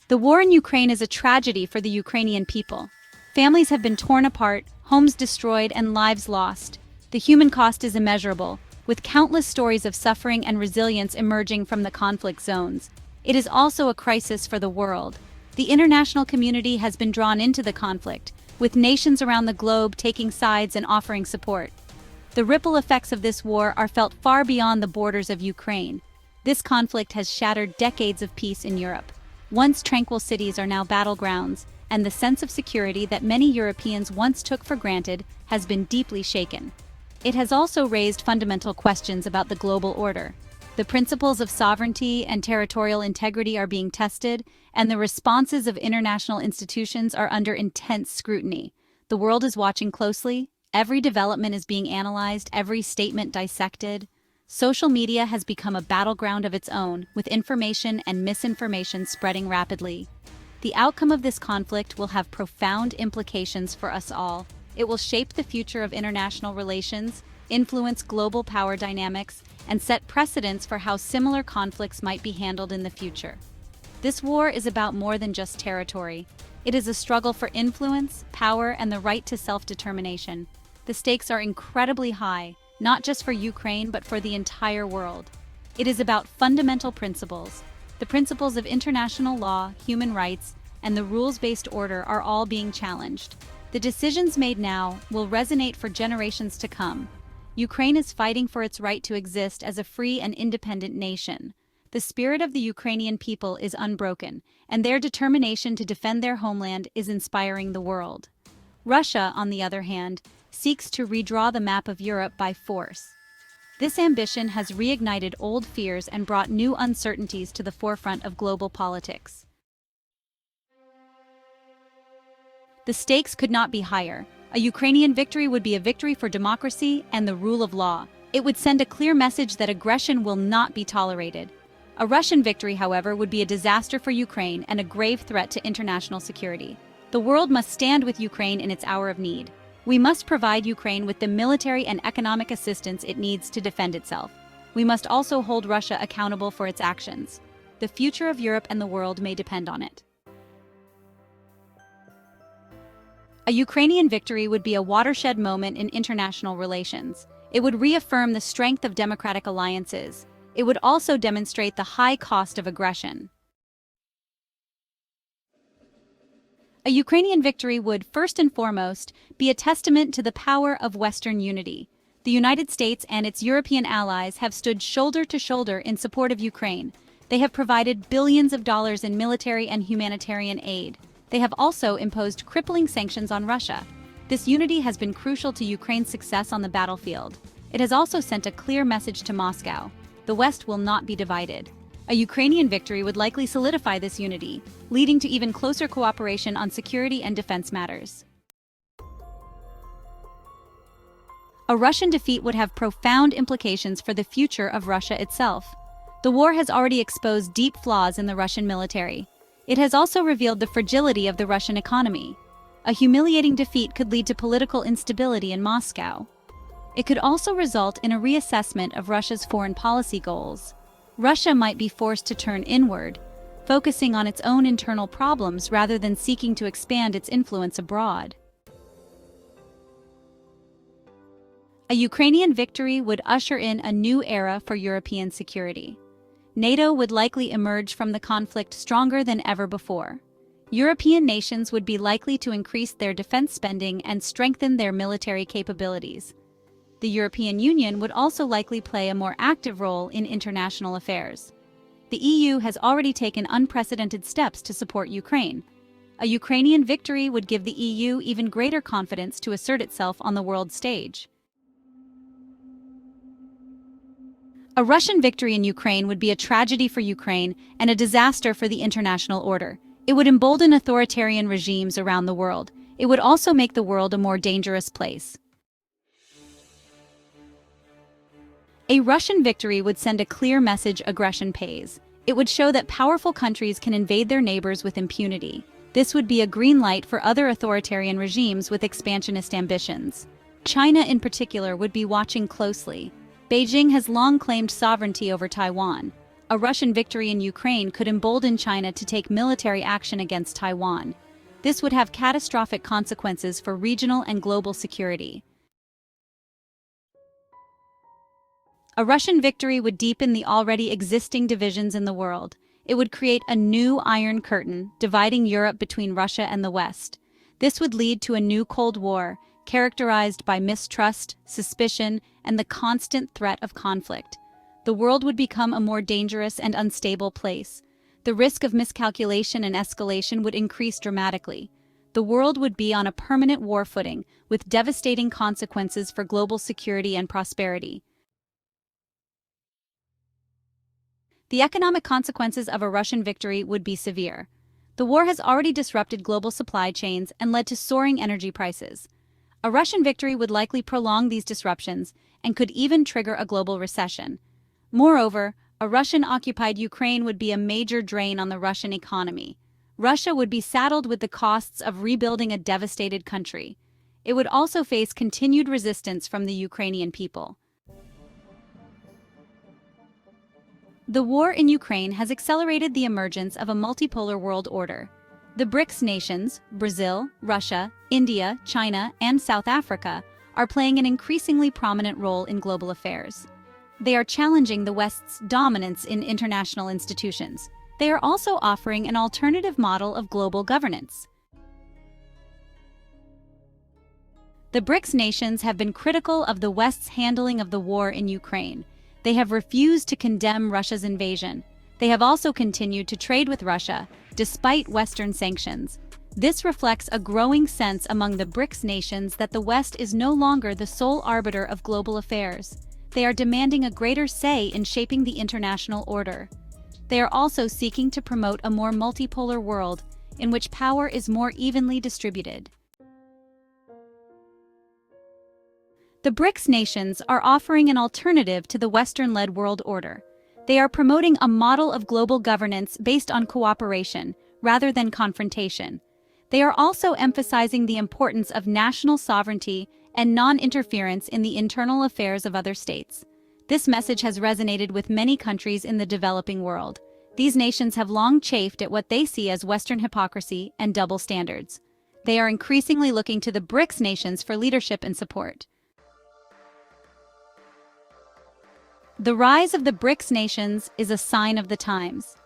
The war in Ukraine is a tragedy for the Ukrainian people. Families have been torn apart, homes destroyed, and lives lost. The human cost is immeasurable, with countless stories of suffering and resilience emerging from the conflict zones. It is also a crisis for the world. The international community has been drawn into the conflict, with nations around the globe taking sides and offering support. The ripple effects of this war are felt far beyond the borders of Ukraine. This conflict has shattered decades of peace in Europe. Once tranquil cities are now battlegrounds, and the sense of security that many Europeans once took for granted has been deeply shaken. It has also raised fundamental questions about the global order. The principles of sovereignty and territorial integrity are being tested, and the responses of international institutions are under intense scrutiny. The world is watching closely. Every development is being analyzed, every statement dissected. Social media has become a battleground of its own, with information and misinformation spreading rapidly. The outcome of this conflict will have profound implications for us all. It will shape the future of international relations, influence global power dynamics, and set precedents for how similar conflicts might be handled in the future. This war is about more than just territory. It is a struggle for influence, power, and the right to self-determination. The stakes are incredibly high, not just for Ukraine, but for the entire world. It is about fundamental principles. The principles of international law, human rights, and the rules-based order are all being challenged. The decisions made now will resonate for generations to come. Ukraine is fighting for its right to exist as a free and independent nation. The spirit of the Ukrainian people is unbroken, and their determination to defend their homeland is inspiring the world. Russia, on the other hand, seeks to redraw the map of Europe by force. This ambition has reignited old fears and brought new uncertainties to the forefront of global politics. The stakes could not be higher. A Ukrainian victory would be a victory for democracy and the rule of law. It would send a clear message that aggression will not be tolerated. A Russian victory, however, would be a disaster for Ukraine and a grave threat to international security. The world must stand with Ukraine in its hour of need. We must provide Ukraine with the military and economic assistance it needs to defend itself. We must also hold Russia accountable for its actions. The future of Europe and the world may depend on it. A Ukrainian victory would be a watershed moment in international relations. It would reaffirm the strength of democratic alliances. It would also demonstrate the high cost of aggression. A Ukrainian victory would, first and foremost, be a testament to the power of Western unity. The United States and its European allies have stood shoulder to shoulder in support of Ukraine. They have provided billions of dollars in military and humanitarian aid. They have also imposed crippling sanctions on Russia. This unity has been crucial to Ukraine's success on the battlefield. It has also sent a clear message to Moscow. The West will not be divided. A Ukrainian victory would likely solidify this unity, leading to even closer cooperation on security and defense matters. A Russian defeat would have profound implications for the future of Russia itself. The war has already exposed deep flaws in the Russian military. It has also revealed the fragility of the Russian economy. A humiliating defeat could lead to political instability in Moscow. It could also result in a reassessment of Russia's foreign policy goals. Russia might be forced to turn inward, focusing on its own internal problems rather than seeking to expand its influence abroad. A Ukrainian victory would usher in a new era for European security. NATO would likely emerge from the conflict stronger than ever before. European nations would be likely to increase their defense spending and strengthen their military capabilities. The European Union would also likely play a more active role in international affairs. The EU has already taken unprecedented steps to support Ukraine. A Ukrainian victory would give the EU even greater confidence to assert itself on the world stage. A Russian victory in Ukraine would be a tragedy for Ukraine and a disaster for the international order. It would embolden authoritarian regimes around the world. It would also make the world a more dangerous place. A Russian victory would send a clear message: aggression pays. It would show that powerful countries can invade their neighbors with impunity. This would be a green light for other authoritarian regimes with expansionist ambitions. China, in particular, would be watching closely. Beijing has long claimed sovereignty over Taiwan. A Russian victory in Ukraine could embolden China to take military action against Taiwan. This would have catastrophic consequences for regional and global security. A Russian victory would deepen the already existing divisions in the world. It would create a new Iron Curtain, dividing Europe between Russia and the West. This would lead to a new Cold War, characterized by mistrust, suspicion, and the constant threat of conflict. The world would become a more dangerous and unstable place. The risk of miscalculation and escalation would increase dramatically. The world would be on a permanent war footing, with devastating consequences for global security and prosperity. The economic consequences of a Russian victory would be severe. The war has already disrupted global supply chains and led to soaring energy prices. A Russian victory would likely prolong these disruptions and could even trigger a global recession. Moreover, a Russian-occupied Ukraine would be a major drain on the Russian economy. Russia would be saddled with the costs of rebuilding a devastated country. It would also face continued resistance from the Ukrainian people. The war in Ukraine has accelerated the emergence of a multipolar world order. The BRICS nations, Brazil, Russia, India, China, and South Africa, are playing an increasingly prominent role in global affairs. They are challenging the West's dominance in international institutions. They are also offering an alternative model of global governance. The BRICS nations have been critical of the West's handling of the war in Ukraine. They have refused to condemn Russia's invasion. They have also continued to trade with Russia, despite Western sanctions. This reflects a growing sense among the BRICS nations that the West is no longer the sole arbiter of global affairs. They are demanding a greater say in shaping the international order. They are also seeking to promote a more multipolar world in which power is more evenly distributed. The BRICS nations are offering an alternative to the Western-led world order. They are promoting a model of global governance based on cooperation, rather than confrontation. They are also emphasizing the importance of national sovereignty and non-interference in the internal affairs of other states. This message has resonated with many countries in the developing world. These nations have long chafed at what they see as Western hypocrisy and double standards. They are increasingly looking to the BRICS nations for leadership and support. The rise of the BRICS nations is a sign of the times.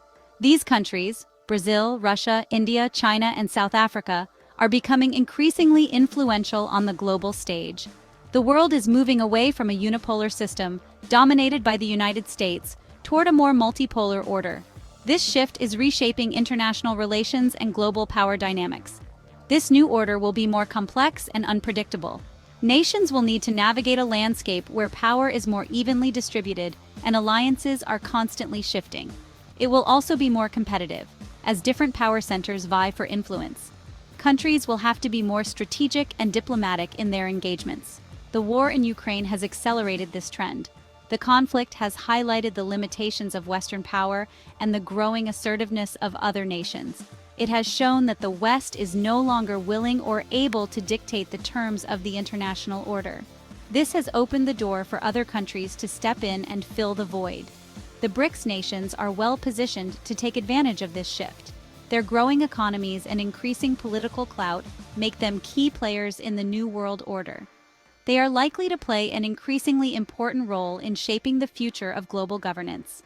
These countries, Brazil, Russia, India, China, and South Africa, are becoming increasingly influential on the global stage. The world is moving away from a unipolar system, dominated by the United States, toward a more multipolar order. This shift is reshaping international relations and global power dynamics. This new order will be more complex and unpredictable. Nations will need to navigate a landscape where power is more evenly distributed and alliances are constantly shifting. It will also be more competitive, as different power centers vie for influence. Countries will have to be more strategic and diplomatic in their engagements. The war in Ukraine has accelerated this trend. The conflict has highlighted the limitations of Western power and the growing assertiveness of other nations. It has shown that the West is no longer willing or able to dictate the terms of the international order. This has opened the door for other countries to step in and fill the void. The BRICS nations are well positioned to take advantage of this shift. Their growing economies and increasing political clout make them key players in the new world order. They are likely to play an increasingly important role in shaping the future of global governance.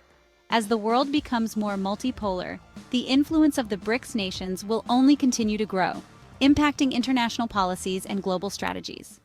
As the world becomes more multipolar, the influence of the BRICS nations will only continue to grow, impacting international policies and global strategies.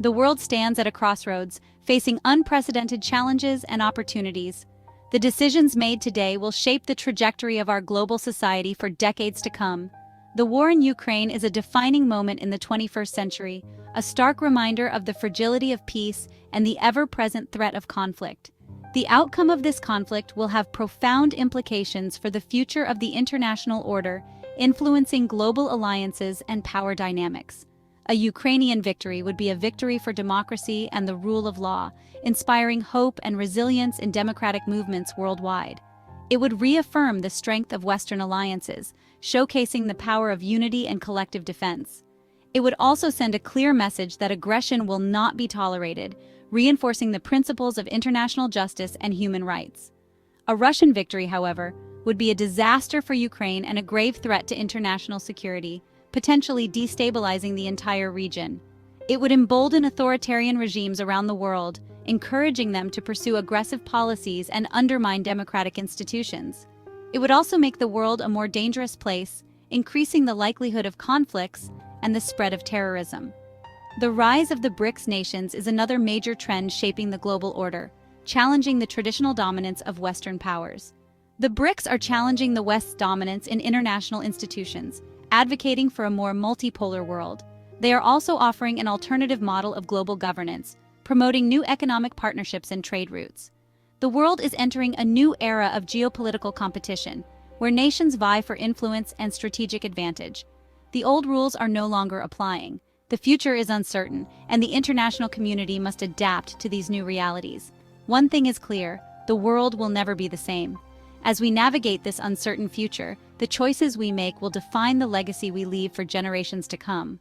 The world stands at a crossroads, facing unprecedented challenges and opportunities. The decisions made today will shape the trajectory of our global society for decades to come. The war in Ukraine is a defining moment in the 21st century, a stark reminder of the fragility of peace and the ever-present threat of conflict. The outcome of this conflict will have profound implications for the future of the international order, influencing global alliances and power dynamics. A Ukrainian victory would be a victory for democracy and the rule of law, inspiring hope and resilience in democratic movements worldwide. It would reaffirm the strength of Western alliances, showcasing the power of unity and collective defense. It would also send a clear message that aggression will not be tolerated, reinforcing the principles of international justice and human rights. A Russian victory, however, would be a disaster for Ukraine and a grave threat to international security, potentially destabilizing the entire region. It would embolden authoritarian regimes around the world, encouraging them to pursue aggressive policies and undermine democratic institutions. It would also make the world a more dangerous place, increasing the likelihood of conflicts and the spread of terrorism. The rise of the BRICS nations is another major trend shaping the global order, challenging the traditional dominance of Western powers. The BRICS are challenging the West's dominance in international institutions, advocating for a more multipolar world. They are also offering an alternative model of global governance, promoting new economic partnerships and trade routes. The world is entering a new era of geopolitical competition, where nations vie for influence and strategic advantage. The old rules are no longer applying. The future is uncertain, and the international community must adapt to these new realities. One thing is clear: the world will never be the same. As we navigate this uncertain future, the choices we make will define the legacy we leave for generations to come.